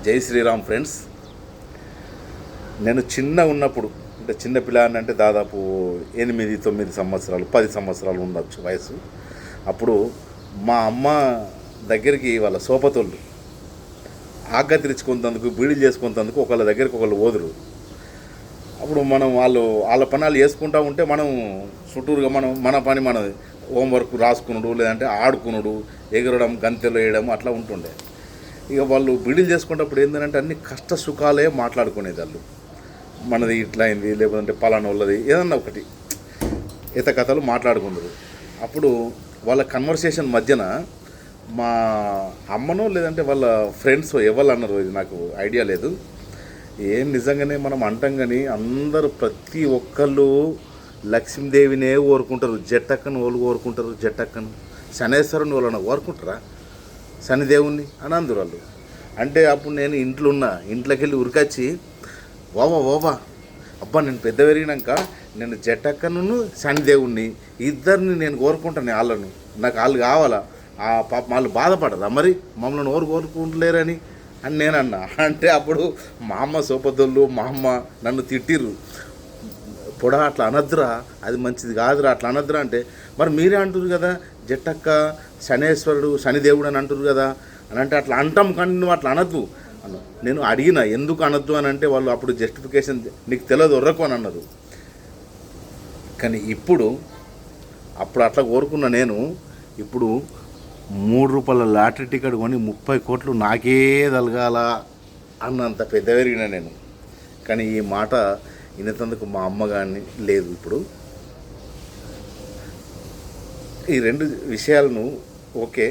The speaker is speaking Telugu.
జై శ్రీరామ్ ఫ్రెండ్స్. నేను చిన్న ఉన్నప్పుడు అంటే చిన్న పిల్లాన్ని అంటే దాదాపు 8-9 సంవత్సరాలు 10 సంవత్సరాలు ఉండొచ్చు వయసు. అప్పుడు మా అమ్మ దగ్గరికి వాళ్ళ సోపతోళ్ళు ఆగ్గా తెరుచుకున్నందుకు బీడీలు చేసుకున్నందుకు ఒకళ్ళ దగ్గరికి ఒకళ్ళు ఓదురు. అప్పుడు మనం వాళ్ళ పనాలు చేసుకుంటూ ఉంటే మనం చుట్టూరుగా మన పని మనది హోంవర్క్ రాసుకునుడు, లేదంటే ఆడుకునుడు, ఎగరడం, గంతెలు వేయడం అట్లా ఉంటుండే. ఇక వాళ్ళు బీడీలు చేసుకునేటప్పుడు ఏంటంటే అన్ని కష్ట సుఖాలే మాట్లాడుకునేది. వాళ్ళు మనది ఇట్లా అయింది, లేకపోతే పలానా వాళ్ళది ఏదన్నా ఒకటి ఈత కథలు మాట్లాడుకున్నారు. అప్పుడు వాళ్ళ కన్వర్సేషన్ మధ్యన మా అమ్మనో లేదంటే వాళ్ళ ఫ్రెండ్స్ ఎవరు అన్నారు, ఇది నాకు ఐడియా లేదు. ఏం నిజంగానే మనం అంటాం కానీ అందరూ ప్రతి ఒక్కళ్ళు లక్ష్మీదేవినే కోరుకుంటారు, జట్టక్కను వాళ్ళు కోరుకుంటారు, జట్టక్కను శనేశ్వరుని వాళ్ళని కోరుకుంటారా, శనిదేవుణ్ణి అని అందరు వాళ్ళు. అంటే అప్పుడు నేను ఇంట్లోకి వెళ్ళి ఉరికొచ్చి ఓవా అబ్బా నేను పెద్ద పెరిగినాక నేను జట్టక్కను శనిదేవుణ్ణి ఇద్దరిని నేను కోరుకుంటాను, వాళ్ళను నాకు వాళ్ళు కావాలా, ఆ పాప వాళ్ళు బాధపడరా మరి మమ్మల్ని ఎవరు కోరుకుంటలేరని అని నేను అన్నా. అంటే అప్పుడు మా అమ్మ సోపదొళ్ళు మా అమ్మ నన్ను తిట్టిర్రు, పొడ అట్లా అనద్దురా, అది మంచిది కాదురా, అట్లా అనద్దురా. అంటే మరి మీరే అంటున్నారు కదా జట్టక్క శనేశ్వరుడు శనిదేవుడు అని అంటున్నారు కదా అని. అంటే అట్లా అంటాం కానీ నువ్వు అట్లా అనద్దు అన్న. నేను అడిగిన ఎందుకు అనద్దు అని అంటే వాళ్ళు అప్పుడు జస్టిఫికేషన్ నీకు తెలియదు ఒర్రకు అని అన్నారు. కానీ అప్పుడు అట్లా కోరుకున్న నేను ఇప్పుడు 3 రూపాయల లాటరీ టికెట్ కొని 30 కోట్లు నాకే తలగాల అన్నంత పెద్ద పెరిగిన నేను. కానీ ఈ మాట వినేందుకు మా అమ్మ కానీ లేదు. ఇప్పుడు ఈ 2 విషయాలను ఓకే